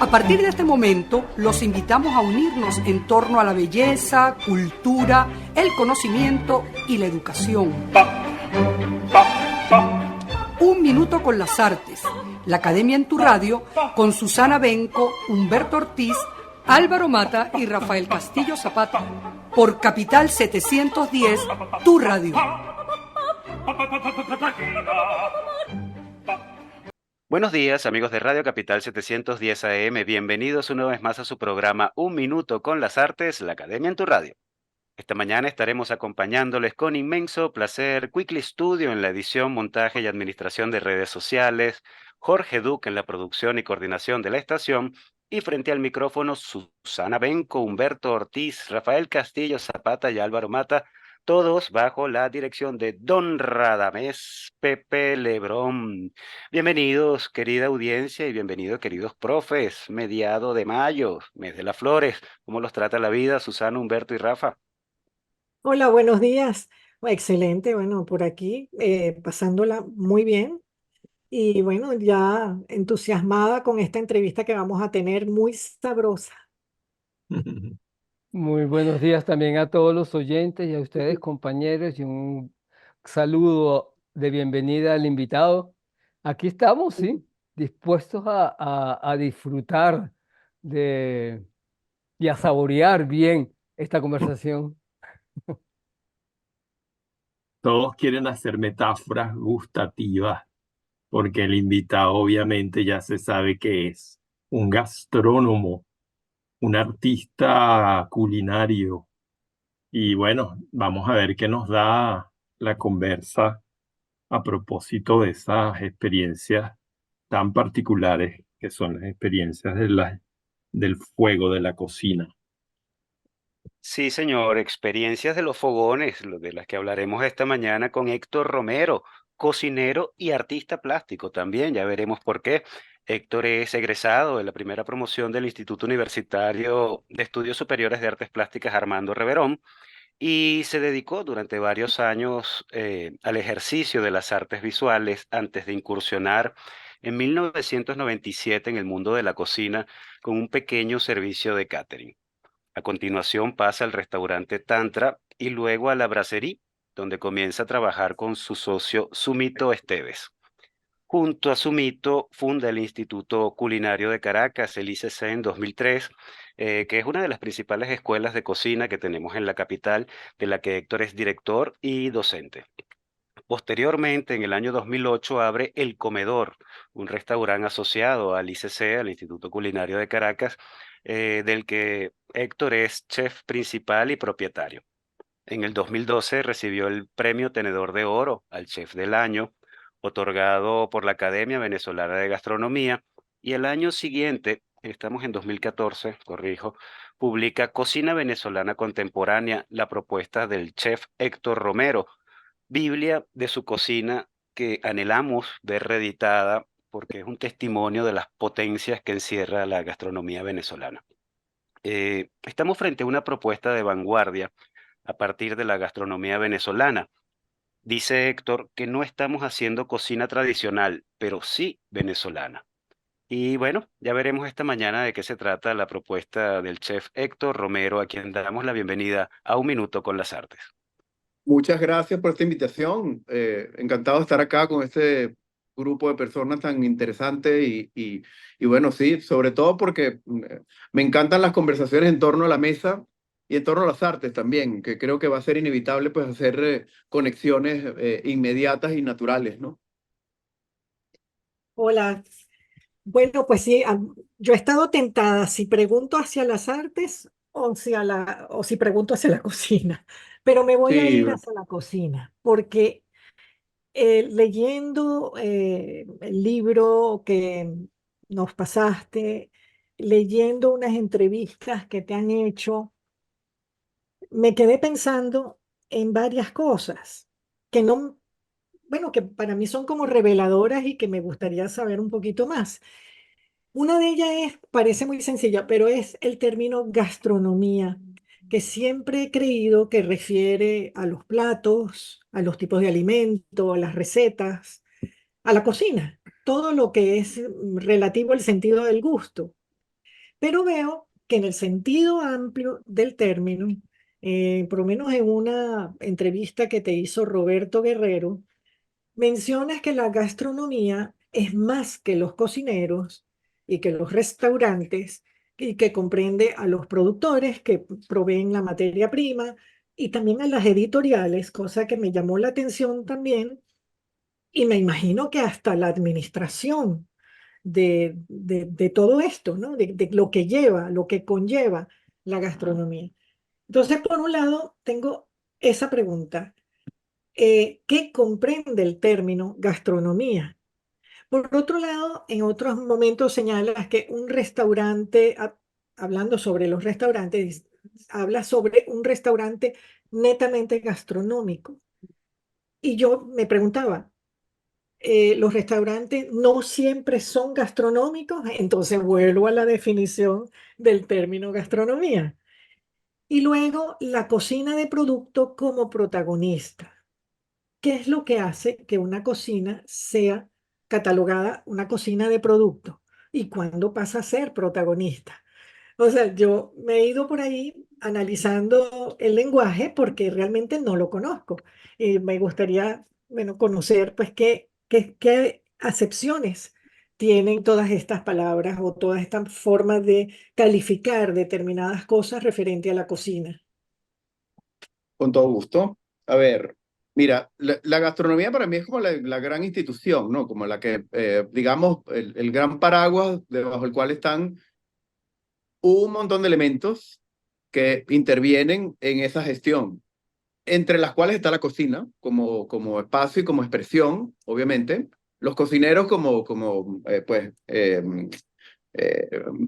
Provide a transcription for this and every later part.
A partir de este momento, los invitamos a unirnos en torno a la belleza, cultura, el conocimiento y la educación. Un minuto con las artes. La Academia en tu Radio, con Susana Benco, Humberto Ortiz, Álvaro Mata y Rafael Castillo Zapata. Por Capital 710, tu radio. Buenos días, amigos de Radio Capital 710 AM. Bienvenidos una vez más a su programa Un Minuto con las Artes, la Academia en tu Radio. Esta mañana estaremos acompañándoles con inmenso placer Quickly Studio en la edición, montaje y administración de redes sociales, Jorge Duque en la producción y coordinación de la estación, y frente al micrófono Susana Benco, Humberto Ortiz, Rafael Castillo Zapata y Álvaro Mata, todos bajo la dirección de Don Radamés Pepe Lebrón. Bienvenidos, querida audiencia, y bienvenidos, queridos profes. Mediado de mayo, mes de las flores. ¿Cómo los trata la vida, Susana, Humberto y Rafa? Hola, buenos días. Excelente, bueno, por aquí pasándola muy bien y bueno, ya entusiasmada con esta entrevista que vamos a tener muy sabrosa. Muy buenos días también a todos los oyentes y a ustedes, compañeros, y un saludo de bienvenida al invitado. Aquí estamos, sí, dispuestos a disfrutar de, y a saborear bien esta conversación. Todos quieren hacer metáforas gustativas, porque el invitado obviamente ya se sabe que es un gastrónomo, un artista culinario. Y bueno, vamos a ver qué nos da la conversa a propósito de esas experiencias tan particulares que son las experiencias del fuego, de la cocina. Sí, señor, experiencias de los fogones, de las que hablaremos esta mañana con Héctor Romero, cocinero y artista plástico también, ya veremos por qué. Héctor es egresado de la primera promoción del Instituto Universitario de Estudios Superiores de Artes Plásticas Armando Reverón y se dedicó durante varios años al ejercicio de las artes visuales antes de incursionar en 1997 en el mundo de la cocina con un pequeño servicio de catering. A continuación pasa al restaurante Tantra y luego a la brasserie, donde comienza a trabajar con su socio Sumito Esteves. Junto a Sumito funda el Instituto Culinario de Caracas, el ICC, en 2003, que es una de las principales escuelas de cocina que tenemos en la capital, de la que Héctor es director y docente. Posteriormente, en el año 2008, abre El Comedor, un restaurante asociado al ICC, al Instituto Culinario de Caracas, del que Héctor es chef principal y propietario. En el 2012 recibió el Premio Tenedor de Oro al Chef del Año, otorgado por la Academia Venezolana de Gastronomía, y el año siguiente, estamos en 2014, corrijo, publica Cocina Venezolana Contemporánea, la propuesta del chef Héctor Romero, Biblia de su cocina que anhelamos ver reeditada porque es un testimonio de las potencias que encierra la gastronomía venezolana. Estamos frente a una propuesta de vanguardia a partir de la gastronomía venezolana. Dice Héctor que no estamos haciendo cocina tradicional, pero sí venezolana. Y bueno, ya veremos esta mañana de qué se trata la propuesta del chef Héctor Romero, a quien damos la bienvenida a Un Minuto con las Artes. Muchas gracias por esta invitación. Encantado de estar acá con este grupo de personas tan interesante y bueno, sí, sobre todo porque me encantan las conversaciones en torno a la mesa y en torno a las artes también, que creo que va a ser inevitable pues hacer conexiones inmediatas y naturales, ¿no? Hola, bueno, pues sí, yo he estado tentada si pregunto hacia las artes o si pregunto hacia la cocina, pero me voy a Sí, ir hacia la cocina porque leyendo el libro que nos pasaste, leyendo unas entrevistas que te han hecho, me quedé pensando en varias cosas que no, bueno, que para mí son como reveladoras y que me gustaría saber un poquito más. Una de ellas parece muy sencilla, pero es el término gastronomía, que siempre he creído que refiere a los platos, a los tipos de alimento, a las recetas, a la cocina, todo lo que es relativo al sentido del gusto. Pero veo que en el sentido amplio del término, por lo menos en una entrevista que te hizo Roberto Guerrero, mencionas que la gastronomía es más que los cocineros y que los restaurantes, y que comprende a los productores que proveen la materia prima y también a las editoriales, cosa que me llamó la atención también, y me imagino que hasta la administración de todo esto, ¿no? De lo que lleva, lo que conlleva la gastronomía. Entonces, por un lado, tengo esa pregunta. ¿Qué comprende el término gastronomía? Por otro lado, en otros momentos señalas que un restaurante, hablando sobre los restaurantes, habla sobre un restaurante netamente gastronómico. Y yo me preguntaba, los restaurantes no siempre son gastronómicos, entonces vuelvo a la definición del término gastronomía. Y luego la cocina de producto como protagonista. ¿Qué es lo que hace que una cocina sea catalogada una cocina de producto? ¿Y cuándo pasa a ser protagonista? O sea, yo me he ido por ahí analizando el lenguaje porque realmente no lo conozco. Y me gustaría, bueno, conocer pues qué acepciones tienen todas estas palabras o todas estas formas de calificar determinadas cosas referente a la cocina. Con todo gusto. A ver, mira, la gastronomía para mí es como la gran institución, ¿no? Como la que, digamos, el gran paraguas bajo el cual están un montón de elementos que intervienen en esa gestión, entre las cuales está la cocina como espacio y como expresión, obviamente. Los cocineros eh,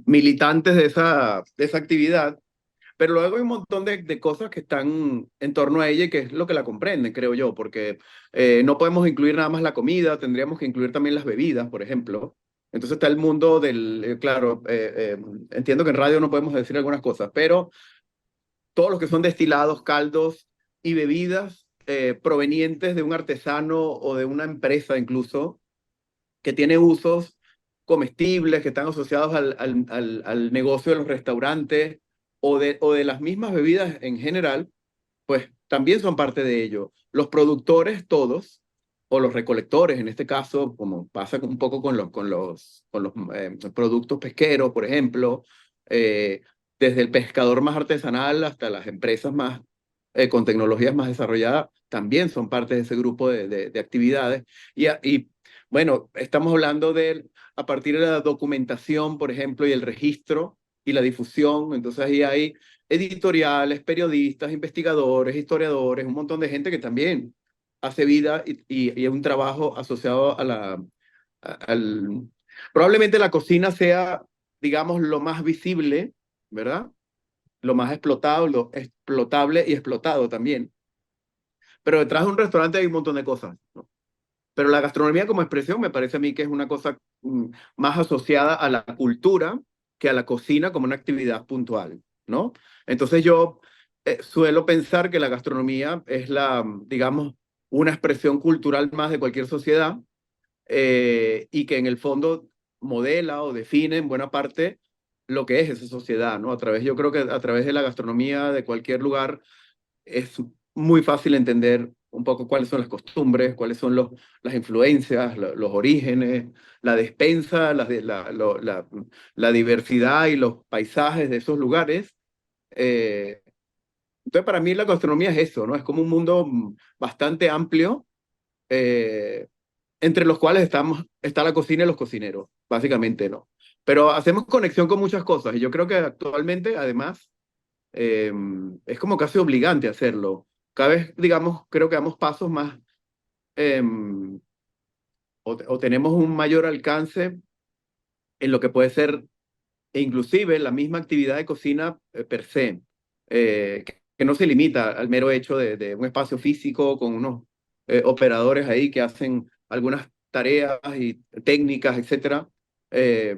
militantes de esa actividad, pero luego hay un montón de cosas que están en torno a ella y que es lo que la comprenden, creo yo, porque no podemos incluir nada más la comida, tendríamos que incluir también las bebidas, por ejemplo. Entonces está el mundo claro, entiendo que en radio no podemos decir algunas cosas, pero todos los que son destilados, caldos y bebidas provenientes de un artesano o de una empresa incluso, que tiene usos comestibles que están asociados al negocio de los restaurantes o de las mismas bebidas en general, pues también son parte de ello. Los productores todos, o los recolectores en este caso, como pasa un poco con los productos pesqueros, por ejemplo, desde el pescador más artesanal hasta las empresas más con tecnologías más desarrolladas, también son parte de ese grupo de actividades. Y bueno, estamos hablando a partir de la documentación, por ejemplo, y el registro y la difusión. Entonces ahí hay editoriales, periodistas, investigadores, historiadores, un montón de gente que también hace vida y un trabajo asociado al... Probablemente la cocina sea, digamos, lo más visible, ¿verdad? Lo más explotado, lo explotable y explotado también. Pero detrás de un restaurante hay un montón de cosas, ¿no? Pero la gastronomía como expresión me parece a mí que es una cosa más asociada a la cultura que a la cocina como una actividad puntual, ¿no? Entonces yo suelo pensar que la gastronomía es digamos, una expresión cultural más de cualquier sociedad y que en el fondo modela o define en buena parte lo que es esa sociedad, ¿no? Yo creo que a través de la gastronomía de cualquier lugar es muy fácil entender un poco cuáles son las costumbres, cuáles son las influencias, los orígenes, la despensa, la diversidad y los paisajes de esos lugares. Eh, entonces, para mí la gastronomía es eso, ¿no? Es como un mundo bastante amplio, eh, entre los cuales está la cocina y los cocineros, básicamente, ¿no? Pero hacemos conexión con muchas cosas y yo creo que actualmente, además, es como casi obligante hacerlo. Cada vez, digamos, creo que damos pasos más o tenemos un mayor alcance en lo que puede ser, e inclusive la misma actividad de cocina per se, que no se limita al mero hecho de un espacio físico con unos operadores ahí que hacen algunas tareas y técnicas, etcétera. Eh,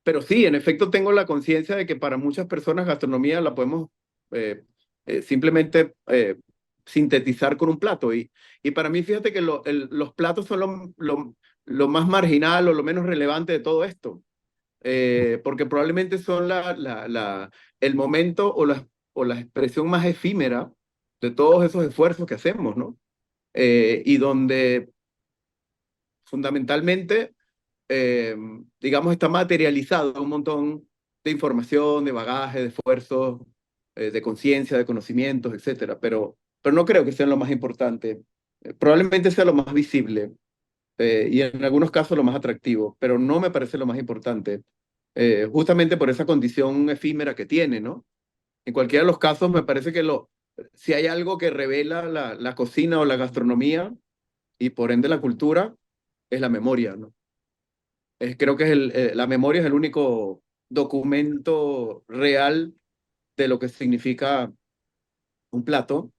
Pero sí, en efecto tengo la conciencia de que para muchas personas gastronomía la podemos simplemente sintetizar con un plato. Y para mí, fíjate que los platos son lo más marginal o lo menos relevante de todo esto, porque probablemente son el momento o la expresión más efímera de todos esos esfuerzos que hacemos, ¿no? Y donde fundamentalmente, digamos, está materializado un montón de información, de bagaje, de esfuerzos, de conciencia, de conocimientos, etcétera. Pero no creo que sea lo más importante. Probablemente sea lo más visible, y en algunos casos lo más atractivo, pero no me parece lo más importante, justamente por esa condición efímera que tiene, ¿no? En cualquiera de los casos, me parece que si hay algo que revela la cocina o la gastronomía, y por ende la cultura, es la memoria, ¿no? Creo que la memoria es el único documento real de lo que significa un plato,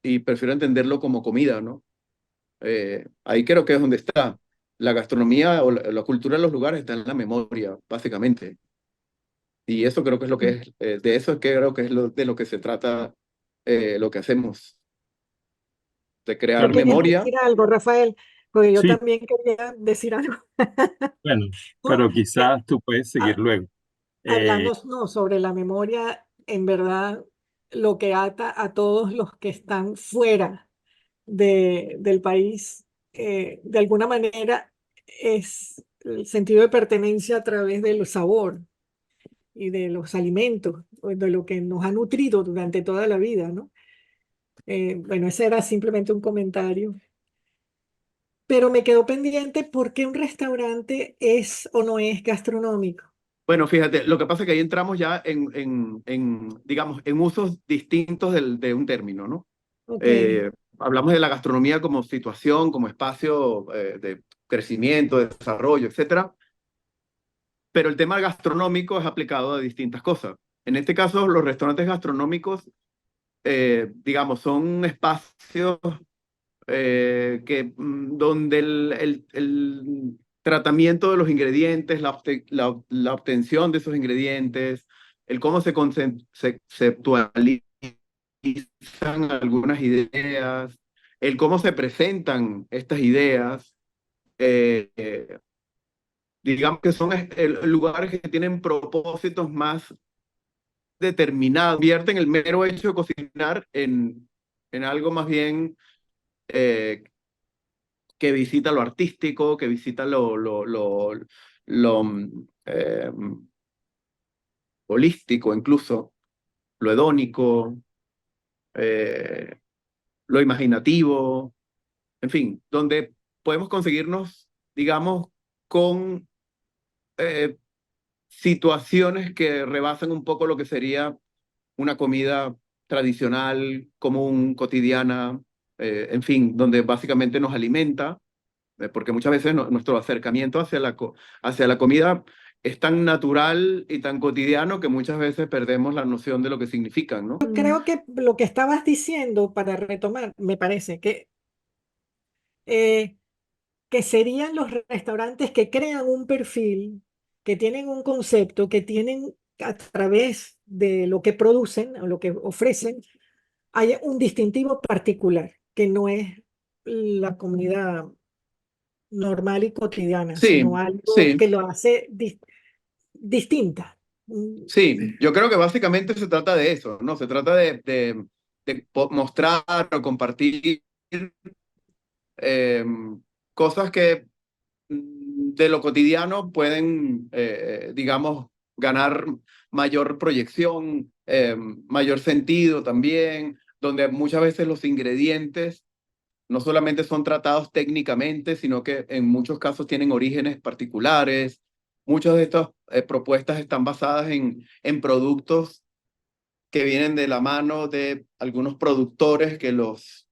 y prefiero entenderlo como comida, ¿no? Ahí creo que es donde está. La gastronomía o la cultura de los lugares está en la memoria, básicamente. Y eso creo que es lo que es, de eso es que creo que es de lo que se trata, lo que hacemos, de ¿Tú crear Claro, querías memoria. decir algo, Rafael? Porque yo sí, también quería decir algo. bueno, No, pero que, quizás tú puedes seguir ah, luego. hablando no, sobre la memoria, en verdad, lo que ata a todos los que están fuera del país, de alguna manera, es el sentido de pertenencia a través del sabor y de los alimentos, o de lo que nos ha nutrido durante toda la vida, ¿no? Bueno, ese era simplemente un comentario. Pero me quedó pendiente por qué un restaurante es o no es gastronómico. Bueno, fíjate, lo que pasa es que ahí entramos ya digamos, en usos distintos de un término, ¿no? Ok, Eh, Hablamos de la gastronomía como situación, como espacio, de crecimiento, de desarrollo, etcétera. Pero el tema gastronómico es aplicado a distintas cosas. En este caso, los restaurantes gastronómicos, digamos, son espacios, donde el tratamiento de los ingredientes, la obtención de esos ingredientes, el cómo se conceptualizan algunas ideas, el cómo se presentan estas ideas, digamos que son lugares que tienen propósitos más determinados, vierten el mero hecho de cocinar en algo más bien, eh, que visita lo artístico, que visita lo holístico incluso, lo hedónico, eh, lo imaginativo, en fin, donde podemos conseguirnos, digamos, con, eh, situaciones que rebasan un poco lo que sería una comida tradicional, común, cotidiana, en fin, donde básicamente nos alimenta, porque muchas veces nuestro acercamiento hacia la comida es tan natural y tan cotidiano que muchas veces perdemos la noción de lo que significan, ¿no? yo creo que lo que estabas diciendo, para retomar, me parece eh, que serían los restaurantes que crean un perfil, que tienen un concepto, que tienen a través de lo que producen o lo que ofrecen, hay un distintivo particular, que no es la comida normal y cotidiana, sino Sí, algo sí, que lo hace distinta. sí. Yo creo que básicamente se trata de eso, ¿no? Se trata de mostrar o compartir, eh, cosas que, de lo cotidiano pueden, digamos, ganar mayor proyección, mayor sentido también, donde muchas veces los ingredientes no solamente son tratados técnicamente, sino que en muchos casos tienen orígenes particulares. Muchas de estas, propuestas están basadas en productos que vienen de la mano de algunos productores que los,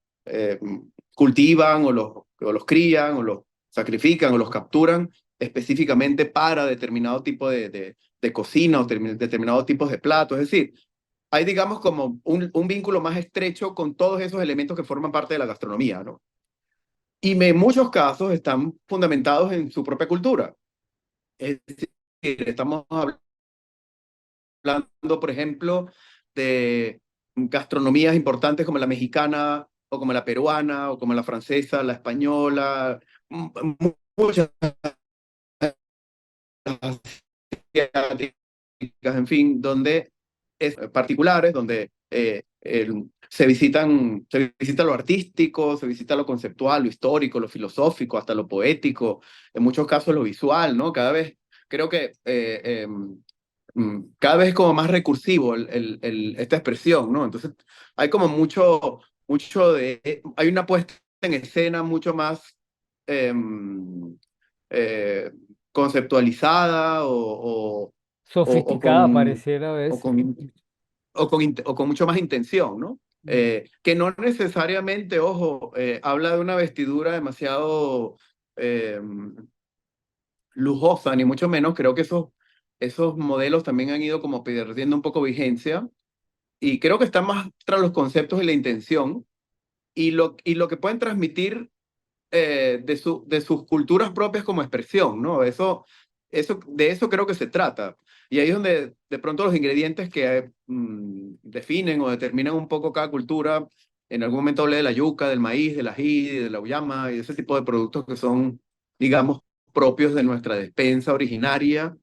cultivan o los crían o los sacrifican o los capturan específicamente para determinado tipo de cocina o determinados tipos de platos. Es decir, hay, digamos, como un vínculo más estrecho con todos esos elementos que forman parte de la gastronomía, ¿no? Y en muchos casos están fundamentados en su propia cultura. Es decir, estamos hablando, por ejemplo, de gastronomías importantes como la mexicana, o como la peruana, o como la francesa, la española, muchas asiáticas, en fin, donde es particulares, donde se visita lo artístico, se visita lo conceptual, lo histórico, lo filosófico, hasta lo poético, en muchos casos lo visual, ¿no? Cada vez, creo que cada vez es como más recursivo esta expresión, ¿no? Entonces, hay como hay una puesta en escena mucho más em, eh, conceptualizada o Sofisticada con, pareciera a o veces. con, o con mucho más intención, ¿no? Que no necesariamente, ojo, habla de una vestidura demasiado lujosa, ni mucho menos. Creo que esos modelos también han ido como perdiendo un poco vigencia y creo que están más tras los conceptos y la intención y lo que pueden transmitir de sus culturas propias como expresión, ¿no? De eso creo que se trata. Y ahí es donde de pronto los ingredientes que definen o determinan un poco cada cultura, en algún momento hablé de la yuca, del maíz, del ají, de la uyama y ese tipo de productos que son, digamos, propios de nuestra despensa originaria,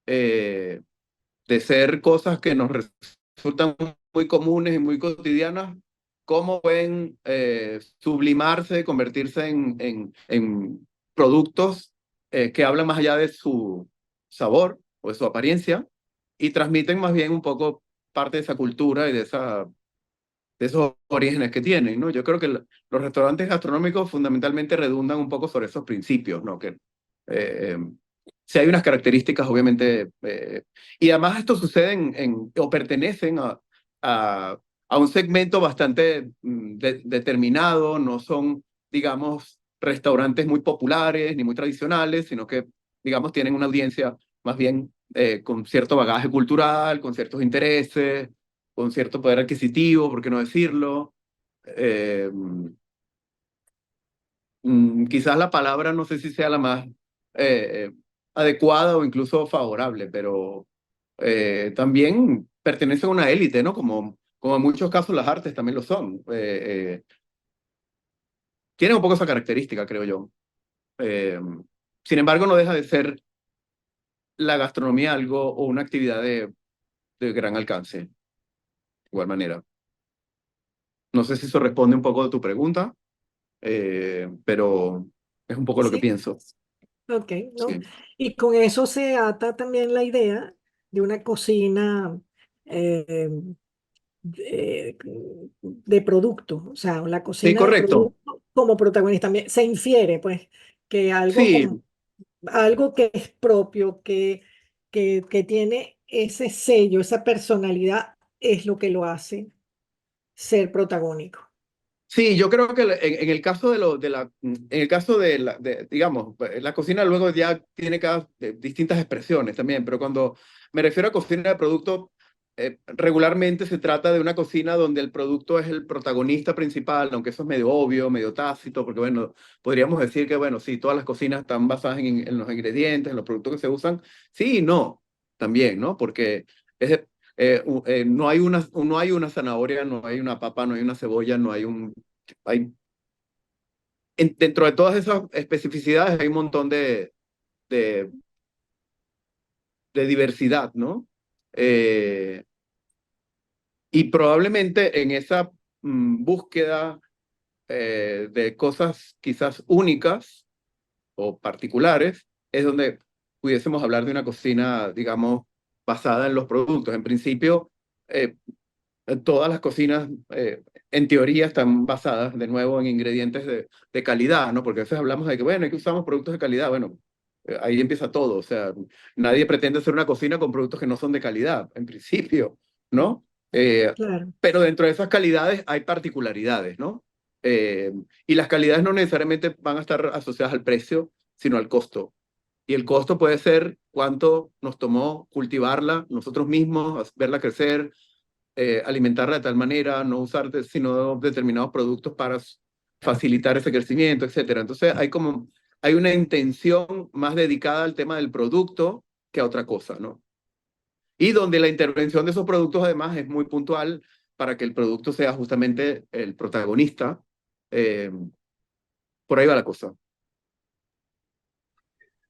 eh, de ser cosas que nos resultan muy comunes y muy cotidianas, cómo pueden sublimarse, convertirse en productos que hablan más allá de su sabor o de su apariencia y transmiten más bien un poco parte de esa cultura y de esos orígenes que tienen, ¿no? Yo creo que los restaurantes gastronómicos fundamentalmente redundan un poco sobre esos principios, ¿no? Que eh, sí hay unas características, obviamente, y además esto sucede o pertenecen a un segmento bastante determinado, no son, digamos, restaurantes muy populares ni muy tradicionales, sino que, digamos, tienen una audiencia más bien con cierto bagaje cultural, con ciertos intereses, con cierto poder adquisitivo, por qué no decirlo. Eh, Quizás la palabra no sé si sea la más adecuada o incluso favorable, pero también pertenece a una élite, ¿no? Como en muchos casos las artes también lo son. Tienen un poco esa característica, creo yo. Eh, Sin embargo, no deja de ser la gastronomía algo o una actividad de gran alcance, de igual manera. No sé si eso responde un poco a tu pregunta, pero es un poco lo que Sí, pienso. ok, ¿no? Sí, Y con eso se ata también la idea de una cocina eh, de producto, o sea, la sí, cocina de correcto. producto como protagonista. Se infiere, pues, que Sí, algo que es propio, que tiene ese sello, esa personalidad, es lo que lo hace ser protagónico. sí, yo creo que en el caso en el caso digamos, la cocina luego ya tiene distintas expresiones también, pero cuando me refiero a cocina de producto, regularmente se trata de una cocina donde el producto es el protagonista principal, aunque eso es medio obvio, medio tácito, porque bueno, podríamos decir que bueno, sí, todas las cocinas están basadas en los ingredientes, en los productos que se usan, sí y no, también, ¿no? Porque es, no hay una zanahoria, no hay una papa, no hay una cebolla, no hay hay, dentro de todas esas especificidades hay un montón de, de diversidad, ¿no? Eh, y probablemente en esa búsqueda de cosas quizás únicas o particulares es donde pudiésemos hablar de una cocina, digamos, basada en los productos. En principio, eh, todas las cocinas, en teoría, están basadas de nuevo en ingredientes de calidad, ¿no? Porque a veces hablamos de que, bueno, hay que usamos productos de calidad. Bueno, ahí empieza todo. O sea, nadie pretende hacer una cocina con productos que no son de calidad, en principio, ¿no? Claro, Pero dentro de esas calidades hay particularidades, ¿no? Eh, y las calidades no necesariamente van a estar asociadas al precio, sino al costo. Y el costo puede ser cuánto nos tomó cultivarla nosotros mismos, verla crecer, alimentarla de tal manera, no usar sino determinados productos para facilitar ese crecimiento, etcétera. Entonces hay una intención más dedicada al tema del producto que a otra cosa, ¿no? Y donde la intervención de esos productos además es muy puntual, para que el producto sea justamente el protagonista. Eh, por ahí va la cosa.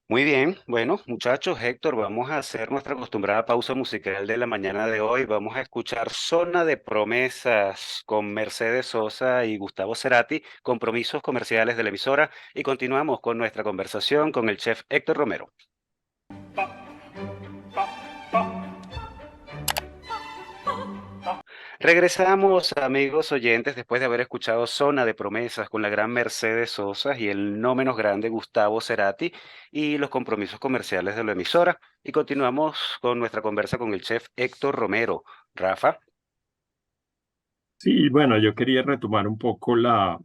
Muy bien, bueno, muchachos, Héctor, vamos a hacer nuestra acostumbrada pausa musical de la mañana de hoy. Vamos a escuchar Zona de Promesas con Mercedes Sosa y Gustavo Cerati, compromisos comerciales de la emisora, y continuamos con nuestra conversación con el chef Héctor Romero. Regresamos, amigos oyentes, después de haber escuchado Zona de Promesas con la gran Mercedes Sosa y el no menos grande Gustavo Cerati y los compromisos comerciales de la emisora. Y continuamos con nuestra conversa con el chef Héctor Romero. Rafa. Sí, bueno, yo quería retomar un poco la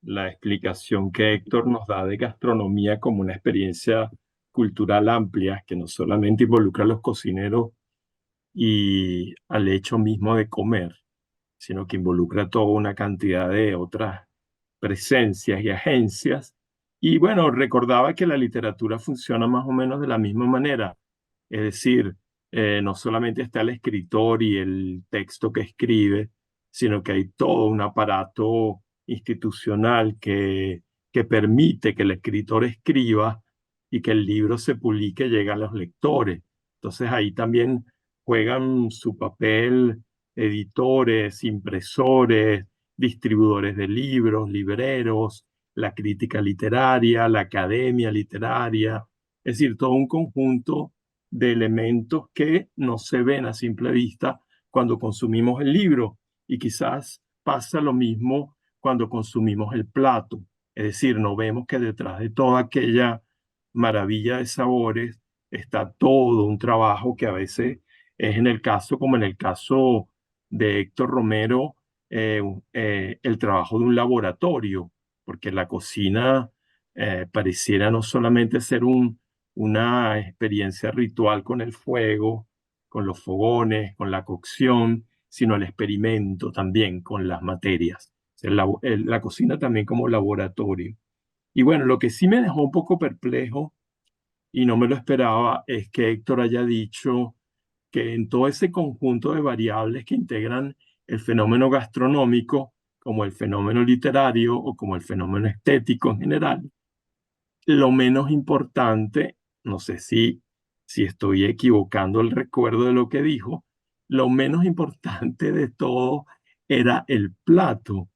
explicación que Héctor nos da de gastronomía como una experiencia cultural amplia que no solamente involucra a los cocineros y al hecho mismo de comer, sino que involucra toda una cantidad de otras presencias y agencias. Y bueno, recordaba que la literatura funciona más o menos de la misma manera. Es decir, no solamente está el escritor y el texto que escribe, sino que hay todo un aparato institucional que permite que el escritor escriba y que el libro se publique y llegue a los lectores. Entonces ahí también juegan su papel editores, impresores, distribuidores de libros, libreros, la crítica literaria, la academia literaria, es decir, todo un conjunto de elementos que no se ven a simple vista cuando consumimos el libro y quizás pasa lo mismo cuando consumimos el plato, es decir, no vemos que detrás de toda aquella maravilla de sabores está todo un trabajo que a veces es en el caso, como en el caso de Héctor Romero, el trabajo de un laboratorio, porque la cocina pareciera no solamente ser una experiencia ritual con el fuego, con los fogones, con la cocción, sino el experimento también con las materias. O sea, la cocina también como laboratorio. Y bueno, lo que sí me dejó un poco perplejo y no me lo esperaba es que Héctor haya dicho que en todo ese conjunto de variables que integran el fenómeno gastronómico, como el fenómeno literario o como el fenómeno estético en general, lo menos importante, no sé si estoy equivocando el recuerdo de lo que dijo, lo menos importante de todo era el plato.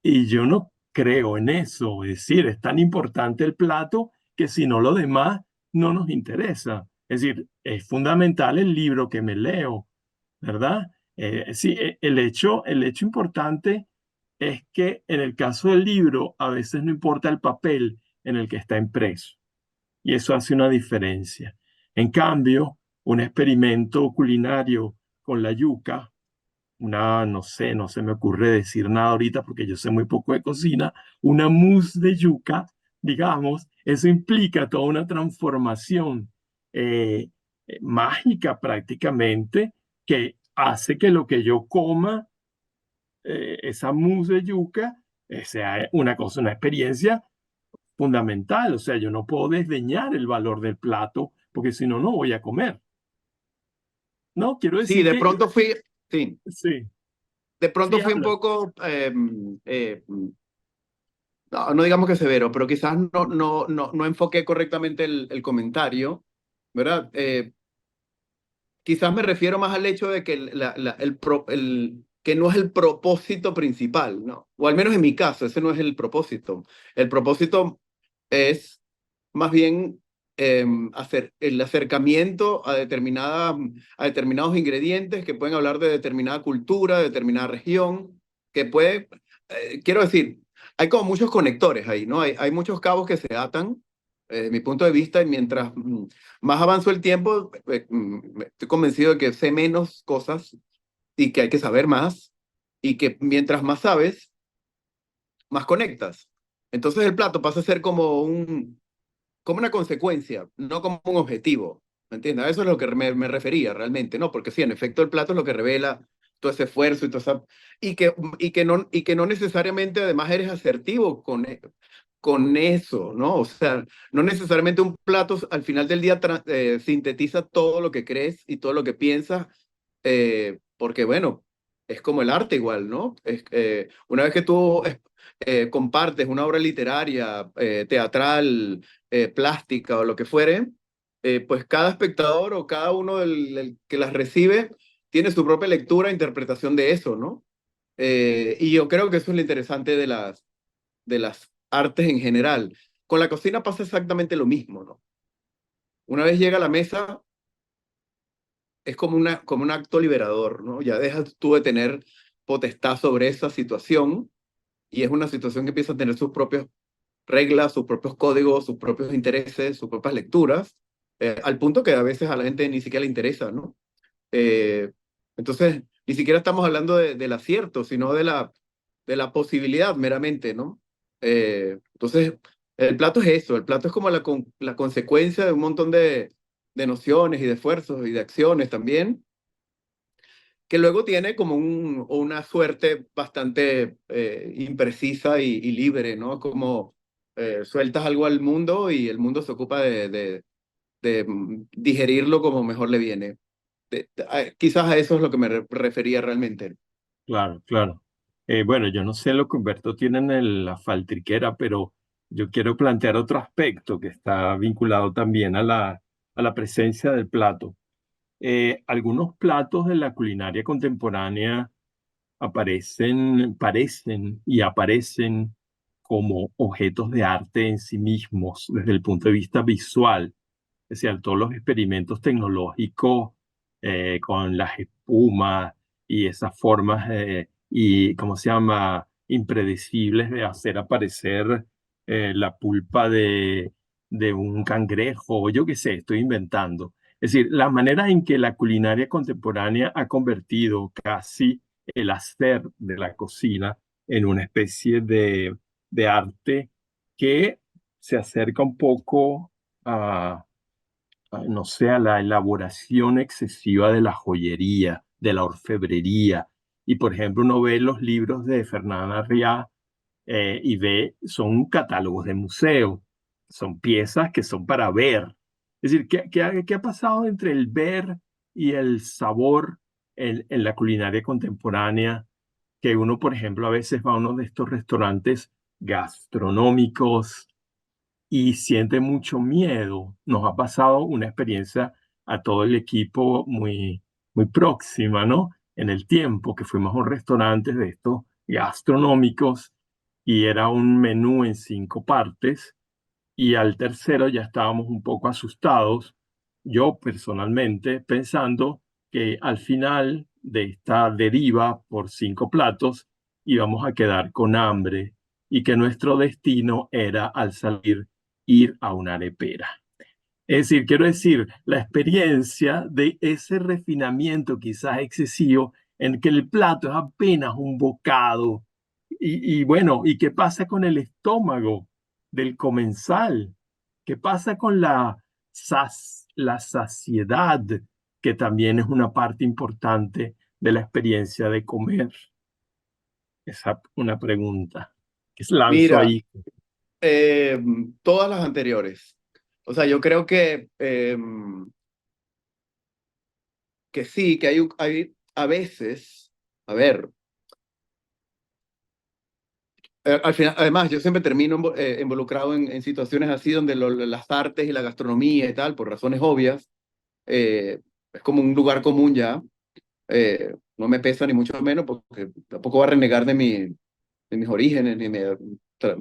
Y yo no creo en eso, es decir, es tan importante el plato que si no lo demás no nos interesa. Es decir, es fundamental el libro que me leo, ¿verdad? Sí, el hecho importante es que en el caso del libro a veces no importa el papel en el que está impreso y eso hace una diferencia. En cambio, un experimento culinario con la yuca, no sé, no se me ocurre decir nada ahorita porque yo sé muy poco de cocina, una mousse de yuca, digamos, eso implica toda una transformación eh, mágica prácticamente que hace que lo que yo coma, esa mousse de yuca, sea una cosa, una experiencia fundamental. O sea, yo no puedo desdeñar el valor del plato porque si no, no voy a comer. No, quiero Sí, decir de que pronto fui, sí, sí, de pronto sí, fui un habla. poco, no, no digamos que severo, pero quizás no enfoqué correctamente el comentario, ¿verdad? Quizás me refiero más al hecho de que, que no es el propósito principal, ¿no? O al menos en mi caso, ese no es el propósito. El propósito es más bien hacer el acercamiento a determinados ingredientes que pueden hablar de determinada cultura, de determinada región, que puede, quiero decir, hay como muchos conectores ahí, ¿no? Hay muchos cabos que se atan, desde mi punto de vista, y mientras más avanzo el tiempo, estoy convencido de que sé menos cosas y que hay que saber más, y que mientras más sabes, más conectas. Entonces el plato pasa a ser como una consecuencia, no como un objetivo. ¿Me entiendes? A eso es lo que me refería realmente, ¿no? Porque sí, en efecto, el plato es lo que revela todo ese esfuerzo y, y que no necesariamente además eres asertivo con eso, ¿no? O sea, no necesariamente un plato al final del día sintetiza todo lo que crees y todo lo que piensas, porque bueno, es como el arte igual, ¿no? Una vez que tú compartes una obra literaria, teatral, plástica o lo que fuere, pues cada espectador o cada uno del que las recibe tiene su propia lectura e interpretación de eso, ¿no? Y yo creo que eso es lo interesante de las artes en general. Con la cocina pasa exactamente lo mismo, ¿no? Una vez llega a la mesa, es como un acto liberador, ¿no? Ya dejas tú de tener potestad sobre esa situación y es una situación que empieza a tener sus propias reglas, sus propios códigos, sus propios intereses, sus propias lecturas, al punto que a veces a la gente ni siquiera le interesa, ¿no? Eh, entonces, ni siquiera estamos hablando del acierto, sino de la posibilidad meramente, ¿no? Entonces, el plato es eso, el plato es como la consecuencia de un montón de nociones y de esfuerzos y de acciones también, que luego tiene como una suerte bastante imprecisa y libre, ¿no? Como sueltas algo al mundo y el mundo se ocupa de digerirlo como mejor le viene. Quizás a eso es lo que me refería realmente. Claro, claro. Bueno, yo no sé lo que Humberto tiene en la faltriquera, pero yo quiero plantear otro aspecto que está vinculado también a la presencia del plato. Algunos platos de la culinaria contemporánea parecen y aparecen como objetos de arte en sí mismos desde el punto de vista visual. Es decir, todos los experimentos tecnológicos con las espumas y esas formas y, ¿cómo se llama?, impredecibles de hacer aparecer la pulpa de un cangrejo, yo qué sé, estoy inventando. Es decir, la manera en que la culinaria contemporánea ha convertido casi el hacer de la cocina en una especie de arte que se acerca un poco a no sé, a la elaboración excesiva de la joyería, de la orfebrería. Y por ejemplo, uno ve los libros de Fernanda Riá y ve, son catálogos de museo, son piezas que son para ver. Es decir, ¿qué ha pasado entre el ver y el sabor en la culinaria contemporánea? Que uno, por ejemplo, a veces va a uno de estos restaurantes gastronómicos y siente mucho miedo. Nos ha pasado una experiencia a todo el equipo muy próxima, ¿no? En el tiempo que fuimos a un restaurante de estos gastronómicos y era un menú en 5 partes y al tercero ya estábamos un poco asustados, yo personalmente pensando que al final de esta deriva por 5 platos íbamos a quedar con hambre y que nuestro destino era al salir ir a una arepera. Es decir, quiero decir, la experiencia de ese refinamiento quizás excesivo en que el plato es apenas un bocado. Y bueno, ¿y qué pasa con el estómago del comensal? ¿Qué pasa con la saciedad, que también es una parte importante de la experiencia de comer? Esa es una pregunta que lanzo Mira, ahí. eh, todas las anteriores. O sea, yo creo que sí, que hay a veces, a ver, al final, además, yo siempre termino involucrado en situaciones así donde las artes y la gastronomía y tal, por razones obvias, es como un lugar común ya. No me pesa ni mucho menos porque tampoco va a renegar de mis orígenes, ni mi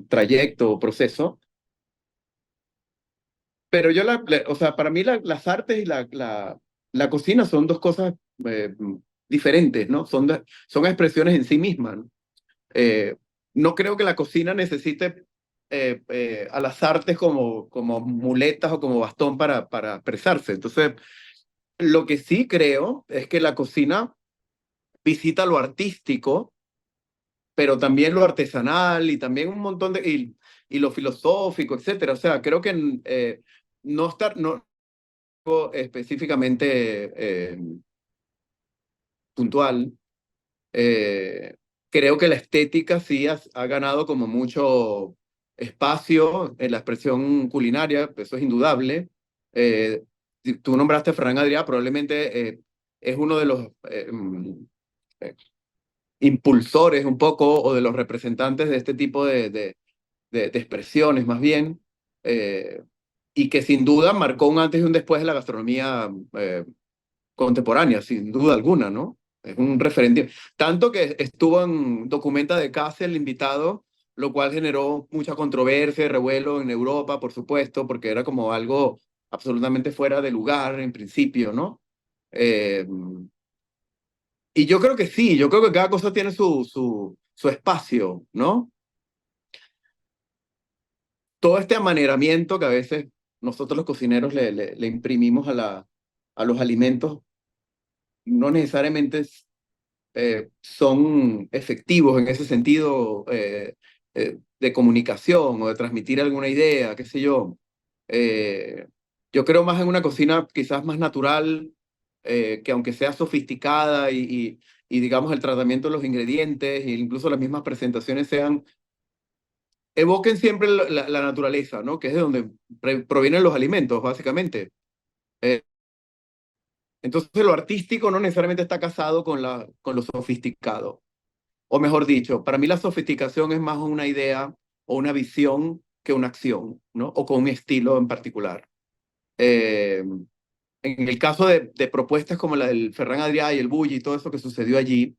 trayecto o proceso. Pero yo, o sea, para mí las artes y la cocina son dos cosas eh, diferentes, ¿no? Son expresiones en sí mismas, ¿no? Eh, no creo que la cocina necesite a las artes como muletas o como bastón para expresarse. Entonces, lo que sí creo es que la cocina visita lo artístico, pero también lo artesanal y también un montón y lo filosófico, etcétera. O sea, creo que no específicamente puntual. Creo que la estética sí ha ganado como mucho espacio en la expresión culinaria, eso es indudable. Si tú nombraste a Fran Adrià, probablemente es uno de los impulsores un poco o de los representantes de este tipo de expresiones más bien, y que sin duda marcó un antes y un después de la gastronomía contemporánea, sin duda alguna, ¿no? Es un referente. Tanto que estuvo en Documenta de Casa el invitado, lo cual generó mucha controversia y revuelo en Europa, por supuesto, porque era como algo absolutamente fuera de lugar en principio, ¿no? Eh, y yo creo que sí, yo creo que cada cosa tiene su espacio, ¿no? Todo este amaneramiento que a veces nosotros los cocineros le imprimimos a los alimentos no necesariamente son efectivos en ese sentido de comunicación o de transmitir alguna idea, qué sé yo. Yo creo más en una cocina quizás más natural, que aunque sea sofisticada y digamos el tratamiento de los ingredientes e incluso las mismas presentaciones evoquen siempre la naturaleza, ¿no? Que es de donde provienen los alimentos, básicamente. Eh, entonces lo artístico no necesariamente está casado con lo sofisticado. O mejor dicho, para mí la sofisticación es más una idea o una visión que una acción, ¿no? O con un estilo en particular. En el caso de propuestas como la del Ferran Adrià y el Bulli y todo eso que sucedió allí,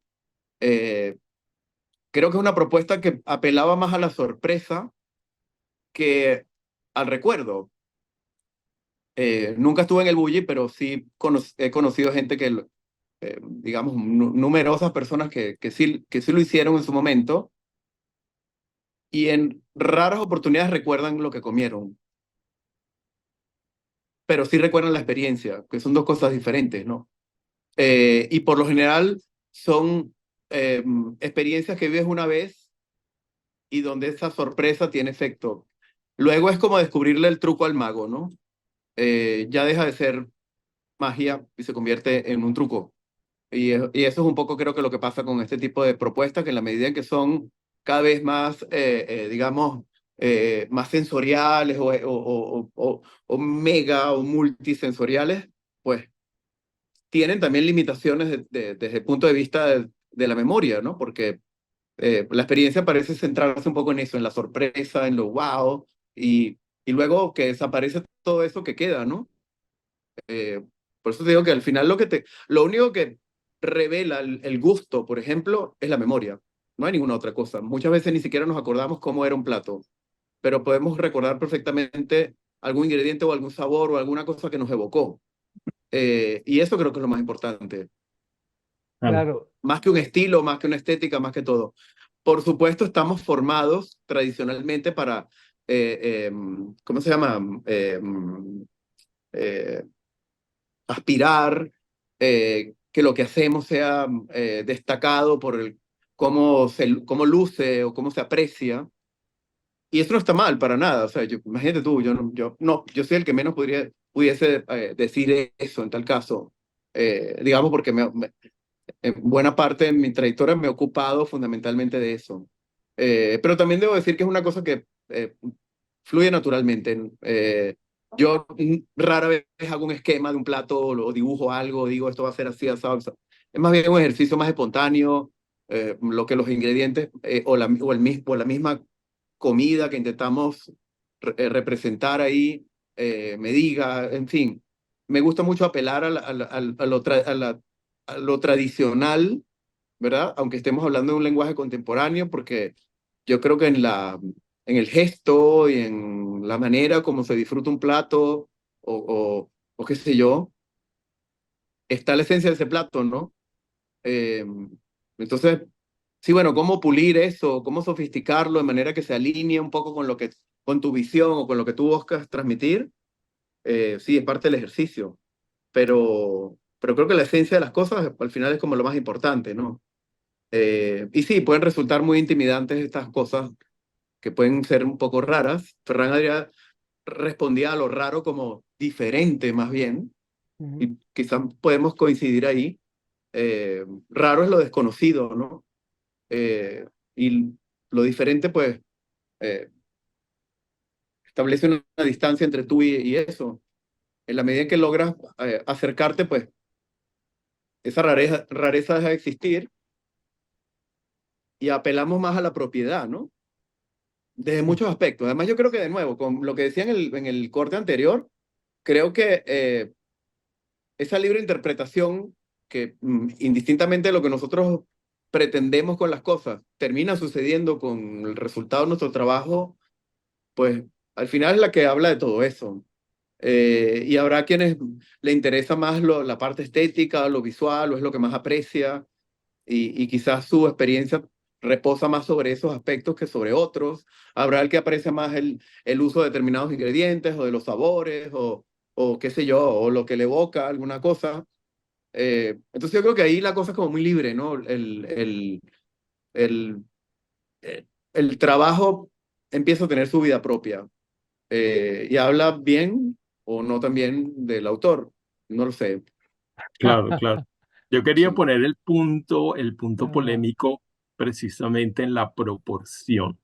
eh, creo que es una propuesta que apelaba más a la sorpresa que al recuerdo. Nunca estuve en el Bulli, pero sí he conocido gente que, digamos, numerosas personas que sí lo hicieron en su momento y en raras oportunidades recuerdan lo que comieron, pero sí recuerdan la experiencia, que son dos cosas diferentes, ¿no? Y por lo general son experiencias que vives una vez y donde esa sorpresa tiene efecto. Luego es como descubrirle el truco al mago, ¿no? Ya deja de ser magia y se convierte en un truco. Y eso es un poco creo que lo que pasa con este tipo de propuestas, que en la medida en que son cada vez más, digamos, más sensoriales o mega o multisensoriales, pues tienen también limitaciones desde el punto de vista de la memoria, ¿no? Porque la experiencia parece centrarse un poco en eso, en la sorpresa, en lo wow, y luego que desaparece todo eso que queda, ¿no? Eh, por eso te digo que al final lo único que revela el gusto, por ejemplo, es la memoria. No hay ninguna otra cosa. Muchas veces ni siquiera nos acordamos cómo era un plato, pero podemos recordar perfectamente algún ingrediente o algún sabor o alguna cosa que nos evocó. Y eso creo que es lo más importante. Claro. Claro, Más que un estilo, más que una estética, más que todo. Por supuesto, estamos formados tradicionalmente para, ¿cómo se llama? Eh, aspirar, que lo que hacemos sea destacado por cómo luce o cómo se aprecia. Y eso no está mal para nada. O sea, imagínate tú, yo soy el que menos pudiese decir eso en tal caso. Digamos, porque en buena parte de mi trayectoria me he ocupado fundamentalmente de eso. Pero también debo decir que es una cosa que fluye naturalmente. Yo rara vez hago un esquema de un plato o dibujo algo, digo esto va a ser así, así, así. Es más bien un ejercicio más espontáneo, lo que los ingredientes o la misma comida que intentamos representar ahí me diga, en fin. Me gusta mucho apelar a lo tradicional, ¿verdad? Aunque estemos hablando de un lenguaje contemporáneo, porque yo creo que en el gesto y en la manera como se disfruta un plato o qué sé yo, está la esencia de ese plato, ¿no? Eh, entonces, sí, bueno, cómo pulir eso, cómo sofisticarlo de manera que se alinee un poco con tu visión o con lo que tú buscas transmitir, sí, es parte del ejercicio, pero creo que la esencia de las cosas al final es como lo más importante, ¿no? Y sí, pueden resultar muy intimidantes estas cosas que pueden ser un poco raras. Ferran Adrià respondía a lo raro como diferente más bien, ujú, y quizás podemos coincidir ahí. Raro es lo desconocido, ¿no? Y lo diferente, pues, eh, establece una distancia entre tú y eso. En la medida en que logras acercarte, pues, esa rareza deja de existir y apelamos más a la propiedad, ¿no? Desde muchos aspectos. Además, yo creo que, de nuevo, con lo que decía en el corte anterior, creo que esa libre interpretación que indistintamente de lo que nosotros pretendemos con las cosas, termina sucediendo con el resultado de nuestro trabajo, pues al final es la que habla de todo eso. Y habrá quienes le interesa más la parte estética, lo visual, o es lo que más aprecia, y quizás su experiencia reposa más sobre esos aspectos que sobre otros. Habrá el que aprecia más el uso de determinados ingredientes o de los sabores o qué sé yo, o lo que le evoca alguna cosa. Entonces yo creo que ahí la cosa es como muy libre, ¿no? El, el trabajo empieza a tener su vida propia y habla bien o no también del autor, no lo sé. Claro, claro. Yo quería Sí. poner el punto Ah, polémico precisamente en la proporción,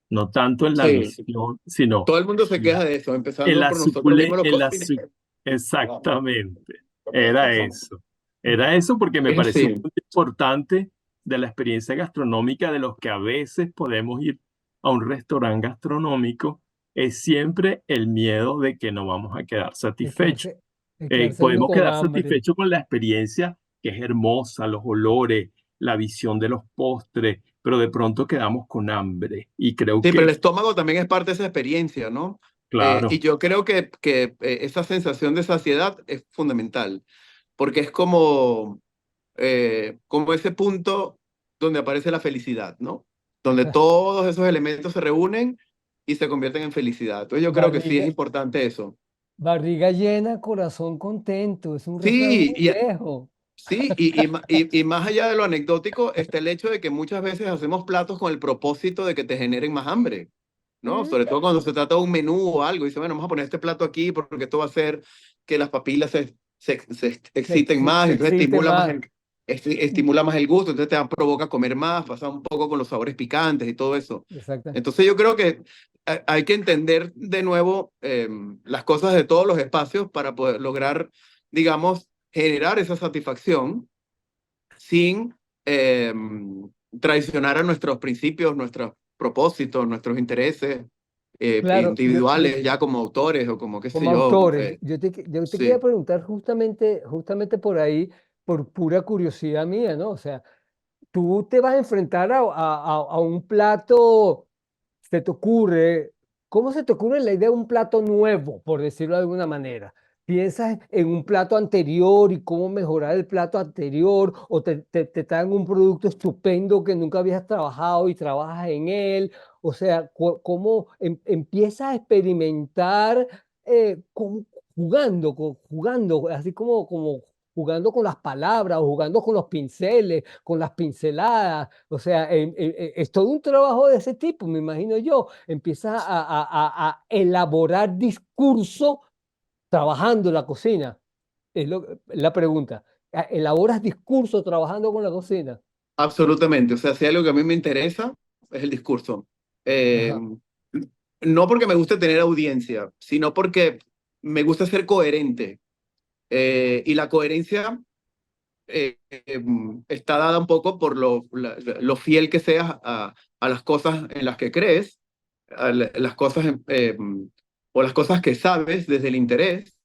no tanto en la Sí, visión, sino todo el mundo se queja en de eso, en empezando la por nosotros sucule, mismos los en la cocineros. exactamente. Era eso. Era eso porque me parece un Sí, punto importante de la experiencia gastronómica de los que a veces podemos ir a un restaurante gastronómico, es siempre el miedo de que no vamos a quedar de satisfechos. quedarse, de quedarse uno Podemos con quedar hambre. satisfechos con la experiencia, que es hermosa, los olores, la visión de los postres, pero de pronto quedamos con hambre. Y creo sí, pero el que, estómago también es parte de esa experiencia, ¿no? Y claro, yo creo que esa sensación de saciedad es fundamental, porque es como ese punto donde aparece la felicidad, ¿no? Donde todos esos elementos se reúnen y se convierten en felicidad. Entonces yo creo que sí es Barriga, importante eso. barriga llena, corazón contento. Es un refrán Sí, muy viejo. sí, y más allá de lo anecdótico está el hecho de que muchas veces hacemos platos con el propósito de que te generen más hambre, ¿no? Mm, Sobre todo cuando se trata de un menú o algo, y dice, bueno, vamos a poner este plato aquí porque esto va a hacer que las papilas se exciten más, se entonces existe más. estimula más el gusto, entonces provoca comer más, pasa un poco con los sabores picantes y todo eso. Exacto. Entonces yo creo que hay que entender de nuevo las cosas de todos los espacios para poder lograr, digamos, generar esa satisfacción sin traicionar a nuestros principios, nuestros propósitos, nuestros intereses Claro, individuales, ya como autores o como qué sé como yo. autores, yo te quería Sí. preguntar justamente por ahí, por pura curiosidad mía, ¿no? O sea, tú te vas a enfrentar a un plato, se te ocurre, ¿cómo se te ocurre la idea de un plato nuevo, por decirlo de alguna manera? ¿Piensas en un plato anterior y cómo mejorar el plato anterior? ¿O te traen un producto estupendo que nunca habías trabajado y trabajas en él? O sea, ¿cómo empiezas a experimentar jugando, jugando, así como jugando con las palabras o jugando con los pinceles, con las pinceladas? O sea, es todo un trabajo de ese tipo, me imagino yo. Empiezas a elaborar discurso trabajando en la cocina. Es la pregunta. ¿Elaboras discurso trabajando con la cocina? Absolutamente. O sea, si hay algo que a mí me interesa, es el discurso. Eh, Ajá. no porque me guste tener audiencia, sino porque me gusta ser coherente. Y la coherencia está dada un poco por lo fiel que seas a las cosas en las que crees, las cosas o las cosas que sabes desde el interés.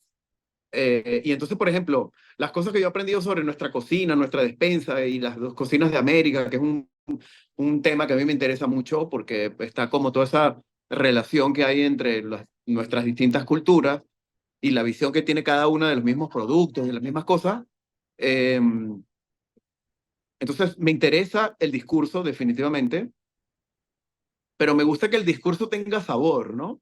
Y entonces, por ejemplo, las cosas que yo he aprendido sobre nuestra cocina, nuestra despensa y las dos cocinas de América, que es un tema que a mí me interesa mucho porque está como toda esa relación que hay entre nuestras distintas culturas y la visión que tiene cada una de los mismos productos, de las mismas cosas. Eh, entonces, me interesa el discurso definitivamente, pero me gusta que el discurso tenga sabor, ¿no?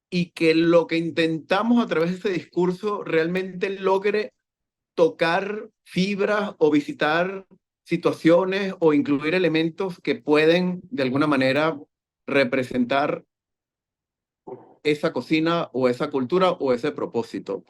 Y que lo que intentamos a través de ese discurso realmente logre tocar fibras o visitar situaciones o incluir elementos que pueden de alguna manera representar esa cocina o esa cultura o ese propósito.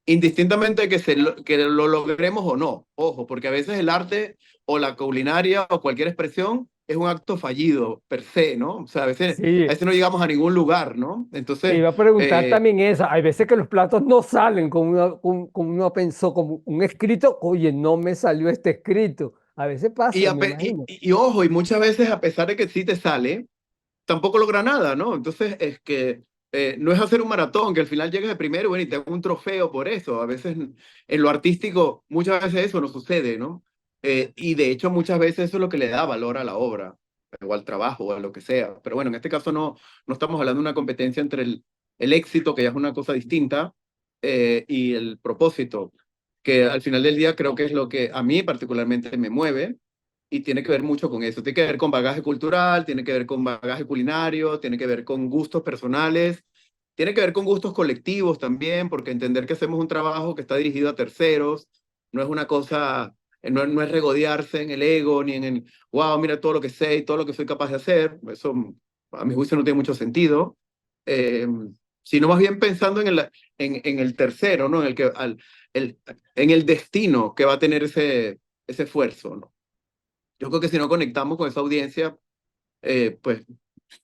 Indistintamente de que lo logremos o no, ojo, porque a veces el arte o la culinaria o cualquier expresión es un acto fallido per se, ¿no? O sea, a Sí, veces no llegamos a ningún lugar, ¿no? te Entonces, iba a preguntar eh, también esa. Hay veces que los platos no salen como uno pensó, como un escrito. Oye, no me salió este escrito. A veces Y, pasa, me imagino. y ojo, y muchas veces a pesar de que sí te sale, tampoco logra nada, ¿no? Entonces es que no es hacer un maratón, que al final llegas de primero, bueno, y te dan un trofeo por eso. A veces en lo artístico, muchas veces eso no sucede, ¿no? Y de hecho muchas veces eso es lo que le da valor a la obra, o al trabajo, o a lo que sea. Pero bueno, en este caso no estamos hablando de una competencia entre el éxito, que ya es una cosa distinta, y el propósito, que al final del día creo que es lo que a mí particularmente me mueve y tiene que ver mucho con eso. Tiene que ver con bagaje cultural, tiene que ver con bagaje culinario, tiene que ver con gustos personales, tiene que ver con gustos colectivos también, porque entender que hacemos un trabajo que está dirigido a terceros, no es una cosa, no es regodearse en el ego, ni en el, wow, mira todo lo que sé y todo lo que soy capaz de hacer. Eso, a mi juicio, no tiene mucho sentido. Eh, Sino más bien pensando en el tercero, ¿no? En el, que, en el destino que va a tener ese esfuerzo, ¿no? Yo creo que si no conectamos con esa audiencia, pues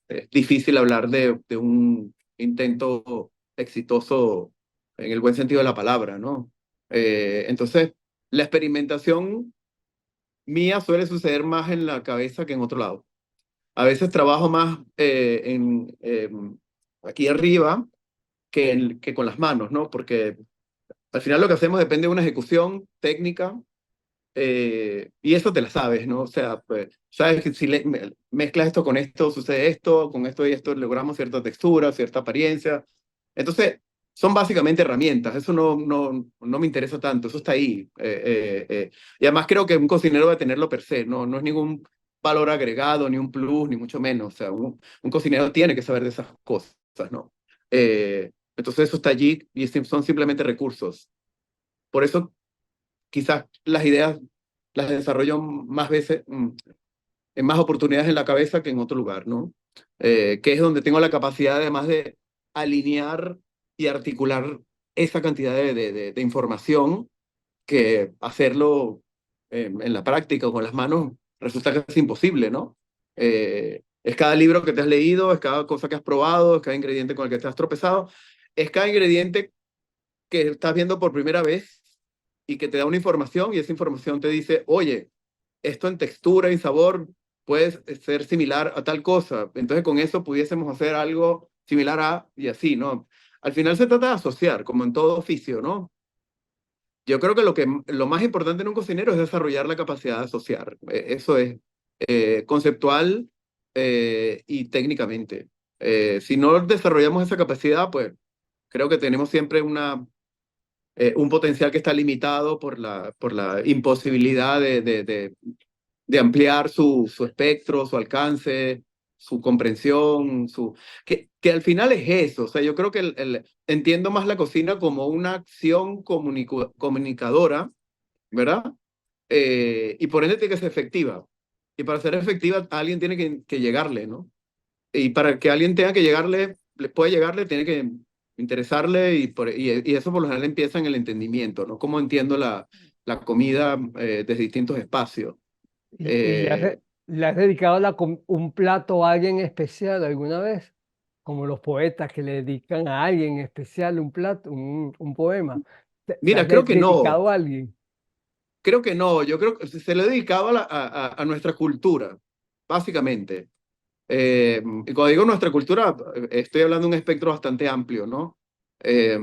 es difícil hablar de un intento exitoso en el buen sentido de la palabra, ¿no? Entonces, la experimentación mía suele suceder más en la cabeza que en otro lado. A veces trabajo más aquí arriba que con las manos, ¿no? Porque al final lo que hacemos depende de una ejecución técnica y eso te la sabes, ¿no? O sea, pues, sabes que si mezclas esto con esto, sucede esto, con esto y esto, logramos cierta textura, cierta apariencia. Entonces, son básicamente herramientas, eso no me interesa tanto, eso está ahí. Y además creo que un cocinero debe tenerlo per se, no es ningún valor agregado, ni un plus, ni mucho menos. O sea, un cocinero tiene que saber de esas cosas, ¿no? Entonces eso está allí y son simplemente recursos. Por eso quizás las ideas las desarrollo más veces, en más oportunidades en la cabeza que en otro lugar, ¿no? Que es donde tengo la capacidad además de alinear y articular esa cantidad de información que hacerlo en la práctica o con las manos resulta casi imposible, ¿no? Es cada libro que te has leído, es cada cosa que has probado, es cada ingrediente con el que te has tropezado, es cada ingrediente que estás viendo por primera vez y que te da una información y esa información te dice, oye, esto en textura y sabor puede ser similar a tal cosa. Entonces con eso pudiésemos hacer algo similar a y así, ¿no? Al final se trata de asociar, como en todo oficio, ¿no? Yo creo que lo más importante en un cocinero es desarrollar la capacidad de asociar. Eso es conceptual y técnicamente. Si no desarrollamos esa capacidad, pues creo que tenemos siempre un potencial que está limitado por la imposibilidad de ampliar su espectro, su alcance, su comprensión, que al final es eso. O sea, yo creo que entiendo más la cocina como una acción comunicadora, ¿verdad? Y por ende tiene que ser efectiva. Y para ser efectiva, alguien tiene que llegarle, ¿no? Y para que alguien tenga que llegarle, le puede llegarle, tiene que interesarle y eso por lo general empieza en el entendimiento, ¿no? Cómo entiendo la comida desde distintos espacios. Y Eh, le has dedicado un plato a alguien especial alguna vez? Como los poetas que le dedican a alguien especial un plato, un poema. ¿Se Mira, has creo que no, dedicado a alguien? creo que no, yo creo que se le dedicaba a nuestra cultura, básicamente. Y cuando digo nuestra cultura, estoy hablando de un espectro bastante amplio, ¿no? Eh,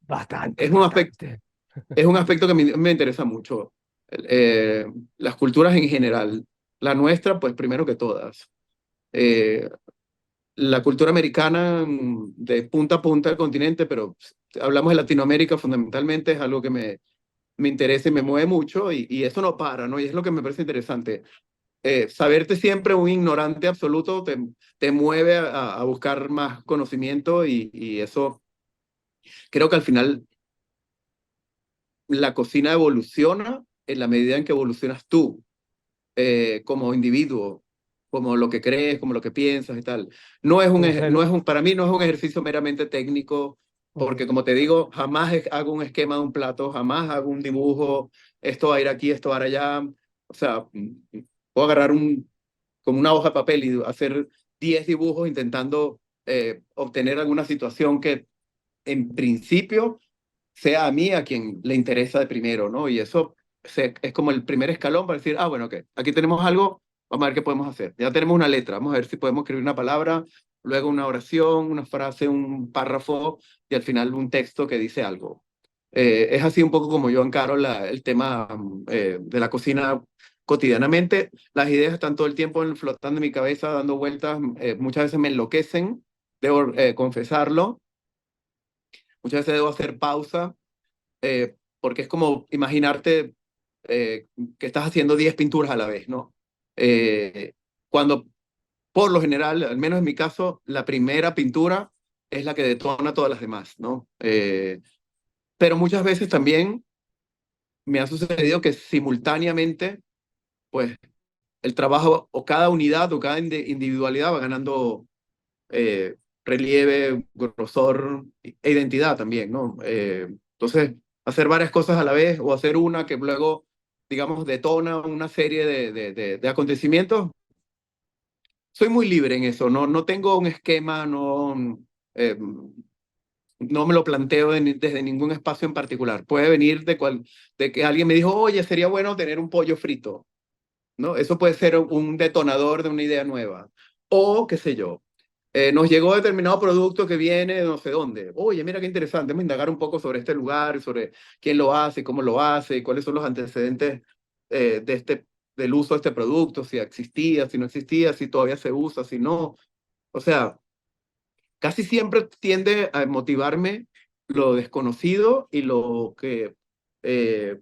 Bastante, es un aspecto, bastante. es un aspecto que me interesa mucho. Eh, las culturas en general, la nuestra, pues primero que todas. Eh, la cultura americana de punta a punta del continente, pero hablamos de Latinoamérica fundamentalmente, es algo que me interesa y me mueve mucho y eso no para, ¿no? Y es lo que me parece interesante. Saberte siempre un ignorante absoluto te mueve a buscar más conocimiento y eso creo que al final la cocina evoluciona en la medida en que evolucionas tú como individuo, como lo que crees, como lo que piensas y tal. Como ser, Para mí no es un ejercicio meramente técnico, ok. porque como te digo, jamás hago un esquema de un plato, jamás hago un dibujo, esto va a ir aquí, esto va a ir allá. O sea, puedo agarrar como una hoja de papel y hacer 10 dibujos intentando obtener alguna situación que en principio sea a mí a quien le interesa de primero, ¿no? Y eso es como el primer escalón para decir, ah, bueno, ok, aquí tenemos algo, vamos a ver qué podemos hacer. Ya tenemos una letra, vamos a ver si podemos escribir una palabra, luego una oración, una frase, un párrafo y al final un texto que dice algo. Es así un poco como yo encaro el tema de la cocina cotidianamente. Las ideas están todo el tiempo flotando en mi cabeza, dando vueltas, muchas veces me enloquecen, debo confesarlo, muchas veces debo hacer pausa, porque es como imaginarte eh, que estás haciendo 10 pinturas a la vez, ¿no? Eh, cuando, por lo general, al menos en mi caso, la primera pintura es la que detona todas las demás, ¿no? Pero muchas veces también me ha sucedido que simultáneamente, pues, el trabajo o cada unidad o cada individualidad va ganando relieve, grosor e identidad también, ¿no? Entonces, hacer varias cosas a la vez o hacer una que luego, digamos, detona una serie de acontecimientos. Soy muy libre en eso, no tengo un esquema, eh, no me lo planteo desde ningún espacio en particular. Puede venir de que alguien me dijo, oye, sería bueno tener un pollo frito, ¿no? Eso puede ser un detonador de una idea nueva. O, qué sé yo, nos llegó determinado producto que viene de no sé dónde. Oye, mira qué interesante, vamos a indagar un poco sobre este lugar, sobre quién lo hace, cómo lo hace, cuáles son los antecedentes del uso de este producto, si existía, si no existía, si todavía se usa, si no. O sea, casi siempre tiende a motivarme lo desconocido y lo que eh,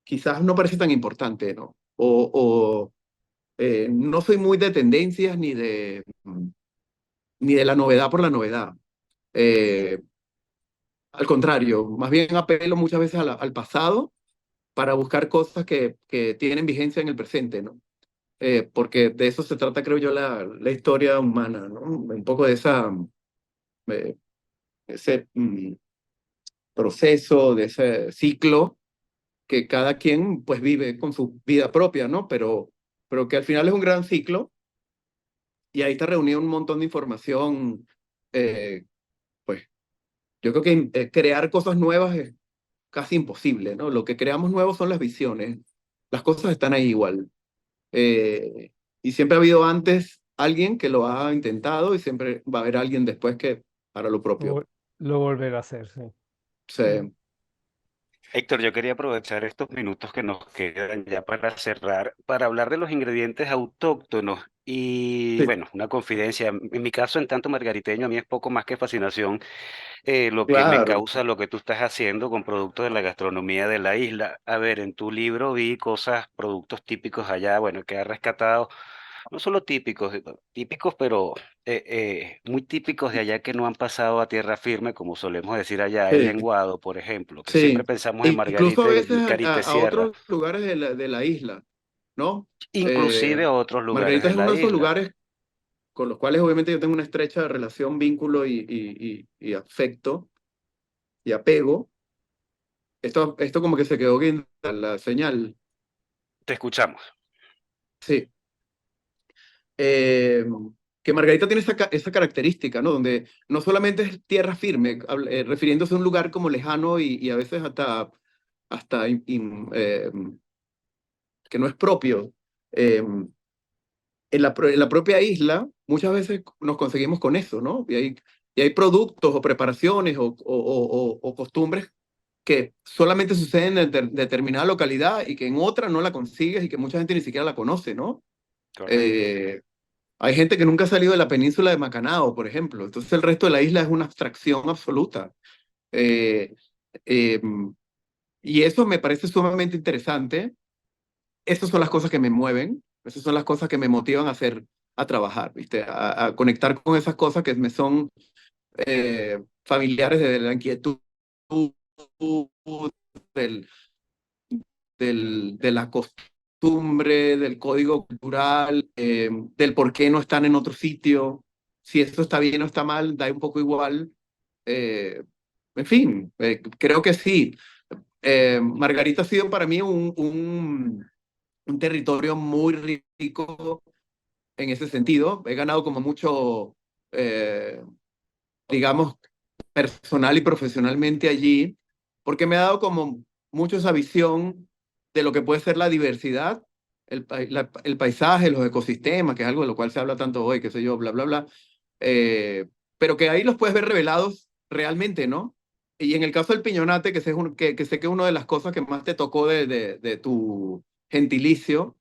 quizás no parece tan importante, ¿no? No soy muy de tendencias ni de la novedad por la novedad. Eh, Al contrario, más bien apelo muchas veces al pasado para buscar cosas que tienen vigencia en el presente, ¿no? Porque de eso se trata, creo yo, la historia humana, ¿no? Un poco de eh, ese proceso, de ese ciclo que cada quien pues vive con su vida propia, ¿no? Pero que al final es un gran ciclo y ahí está reunido un montón de información. Pues yo creo que crear cosas nuevas es casi imposible, ¿no? Lo que creamos nuevo son las visiones. Las cosas están ahí igual. Y siempre ha habido antes alguien que lo ha intentado y siempre va a haber alguien después que hará lo propio. Lo volverá a hacer, sí. Se- Héctor, yo quería aprovechar estos minutos que nos quedan ya para cerrar, para hablar de los ingredientes autóctonos. Y sí, bueno, una confidencia. En mi caso, en tanto margariteño, a mí es poco más que fascinación lo que me claro. causa lo que tú estás haciendo con productos de la gastronomía de la isla. A ver, en tu libro vi cosas, productos típicos allá, bueno, que has rescatado, no solo típicos, típicos, pero muy típicos de allá que no han pasado a tierra firme, como solemos decir allá, el Sí, lenguado, por ejemplo, que siempre sí. pensamos en Incluso a Margarita veces y Carita a Sierra, otros lugares de la isla, ¿no? inclusive Eh, a otros lugares Margarita de es uno la de esos isla. lugares con los cuales obviamente yo tengo una estrecha relación, vínculo y afecto y apego. Esto como que se quedó guinda la señal. Te escuchamos. Sí. Eh, que Margarita tiene esa característica, ¿no? Donde no solamente es tierra firme, refiriéndose a un lugar como lejano y a veces hasta que no es propio. Eh, en la propia isla, muchas veces nos conseguimos con eso, ¿no? Y hay productos o preparaciones o costumbres que solamente suceden en determinada localidad y que en otra no la consigues y que mucha gente ni siquiera la conoce, ¿no? Correcto. Eh, Hay gente que nunca ha salido de la península de Macanao, por ejemplo. Entonces el resto de la isla es una abstracción absoluta. Eh, eh, y eso me parece sumamente interesante. Esas son las cosas que me mueven, esas son las cosas que me motivan a trabajar, ¿viste? A conectar con esas cosas que me son familiares de la inquietud, del, de la costumbre, del código cultural, del por qué no están en otro sitio, si esto está bien o está mal, da un poco igual. Eh, en fin, creo que sí. Margarita ha sido para mí un territorio muy rico en ese sentido. He ganado como mucho, digamos, personal y profesionalmente allí, porque me ha dado como mucho esa visión de lo que puede ser la diversidad, el paisaje, los ecosistemas, que es algo de lo cual se habla tanto hoy, qué sé yo, bla, bla, bla. Pero que ahí los puedes ver revelados realmente, ¿no? Y en el caso del piñonate, que sé que una de las cosas que más te tocó de tu gentilicio,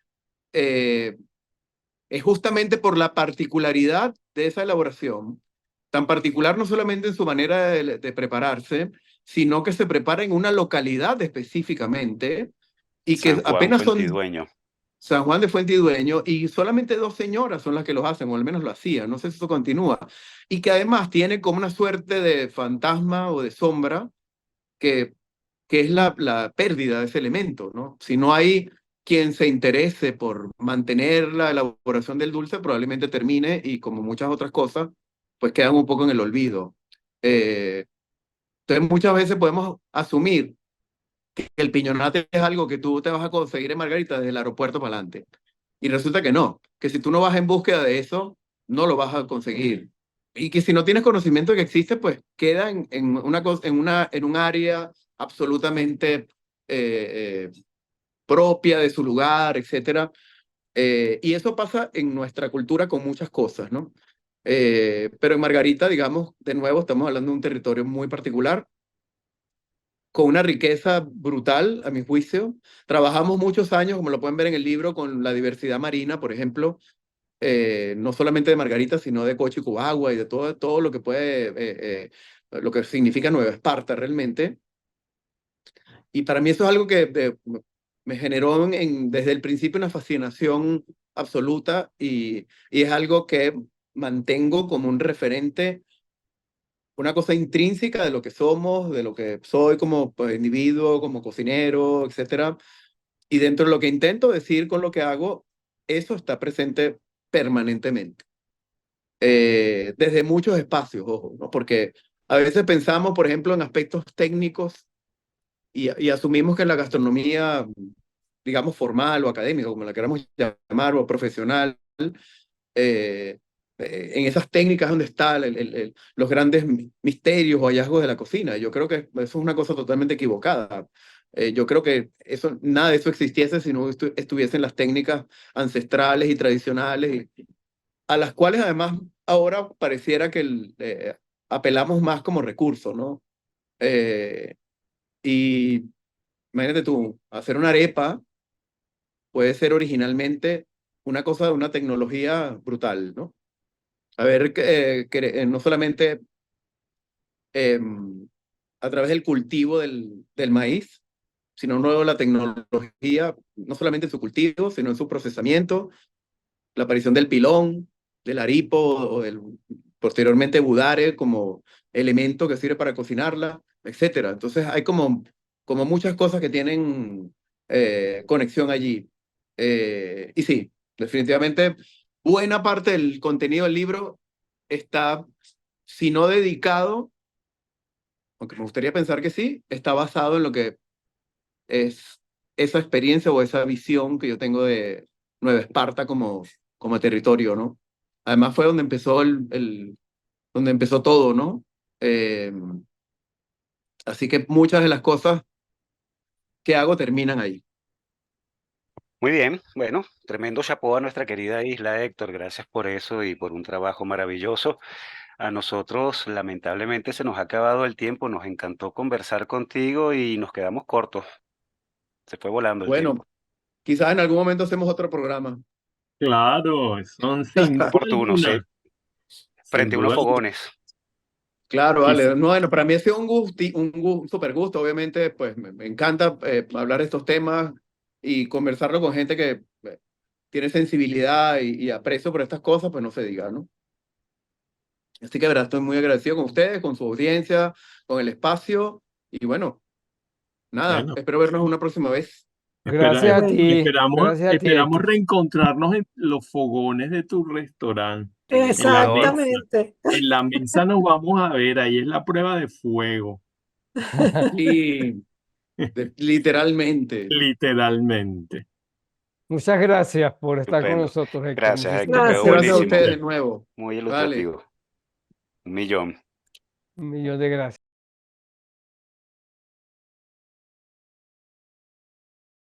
es justamente por la particularidad de esa elaboración, tan particular no solamente en su manera de prepararse, sino que se prepara en una localidad específicamente y que San Juan apenas son Fuentidueño. San Juan de Fuentidueño y solamente 2 señoras son las que los hacen, o al menos lo hacían, no sé si eso continúa, y que además tiene como una suerte de fantasma o de sombra que, que es la pérdida de ese elemento, ¿no? Si no hay quien se interese por mantener la elaboración del dulce, probablemente termine y como muchas otras cosas, pues quedan un poco en el olvido. Eh, entonces muchas veces podemos asumir que el piñonate es algo que tú te vas a conseguir en Margarita desde el aeropuerto para adelante. Y resulta que no, que si tú no vas en búsqueda de eso, no lo vas a conseguir. Y que si no tienes conocimiento de que existe, pues queda en un área absolutamente propia de su lugar, etcétera. Y eso pasa en nuestra cultura con muchas cosas, ¿no? Pero en Margarita, digamos, de nuevo, estamos hablando de un territorio muy particular, con una riqueza brutal, a mi juicio. Trabajamos muchos años, como lo pueden ver en el libro, con la diversidad marina, por ejemplo, no solamente de Margarita, sino de Cochicubagua y de todo lo que lo que significa Nueva Esparta realmente. Y para mí eso es algo que me generó desde el principio una fascinación absoluta y es algo que mantengo como un referente, una cosa intrínseca de lo que somos, de lo que soy como pues, individuo, como cocinero, etcétera. Y dentro de lo que intento decir con lo que hago, eso está presente permanentemente. Desde muchos espacios, ojo, ¿no? Porque a veces pensamos, por ejemplo, en aspectos técnicos y asumimos que en la gastronomía, digamos, formal o académica, como la queramos llamar, o profesional, en esas técnicas donde están los grandes misterios o hallazgos de la cocina. Yo creo que eso es una cosa totalmente equivocada. Yo creo que nada de eso existiese si no estuviesen las técnicas ancestrales y tradicionales, a las cuales además ahora pareciera que apelamos más como recurso, ¿no? Y imagínate tú, hacer una arepa puede ser originalmente una cosa de una tecnología brutal, ¿no? A ver, no solamente a través del cultivo del maíz, sino luego la tecnología, no solamente en su cultivo, sino en su procesamiento, la aparición del pilón, del aripo o posteriormente budare como elemento que sirve para cocinarla, etcétera. Entonces hay como muchas cosas que tienen conexión allí. Y sí, definitivamente buena parte del contenido del libro está, si no dedicado, aunque me gustaría pensar que sí, está basado en lo que es esa experiencia o esa visión que yo tengo de Nueva Esparta como territorio, ¿no? Además fue donde empezó donde empezó todo, ¿no? Eh, Así que muchas de las cosas que hago terminan ahí. Muy bien, bueno, tremendo chapó a nuestra querida isla, Héctor. Gracias por eso y por un trabajo maravilloso. A nosotros, lamentablemente, se nos ha acabado el tiempo. Nos encantó conversar contigo y nos quedamos cortos. Se fue volando el Bueno, tiempo. quizás en algún momento hacemos otro programa. Claro, son sin duda Oportuno, sí. alguna, sin Frente a unos duda alguna. fogones. Claro, Quizá- vale. No, bueno, para mí ha sido un súper gusto. Obviamente, pues me encanta hablar de estos temas y conversarlo con gente que tiene sensibilidad y aprecio por estas cosas, pues no se diga, ¿no? Así que, de verdad, estoy muy agradecido con ustedes, con su audiencia, con el espacio. Y bueno, nada, Bueno, espero vernos una próxima vez. espera, Gracias a Bueno, ti, gracias a ti, esperamos Héctor. reencontrarnos en los fogones de tu restaurante. En el En la comedor. mesa. exactamente. En la mesa nos vamos a ver, ahí es la prueba de fuego, Y literalmente. literalmente. Muchas gracias por estar con Estupendo. nosotros, Héctor. Gracias, Muchísimas Héctor. Quedó gracias. Gracias a buenísimo. ustedes Gracias a de ustedes de nuevo. nuevo. Muy Vale. ilustrativo. Un millón. Un millón de gracias.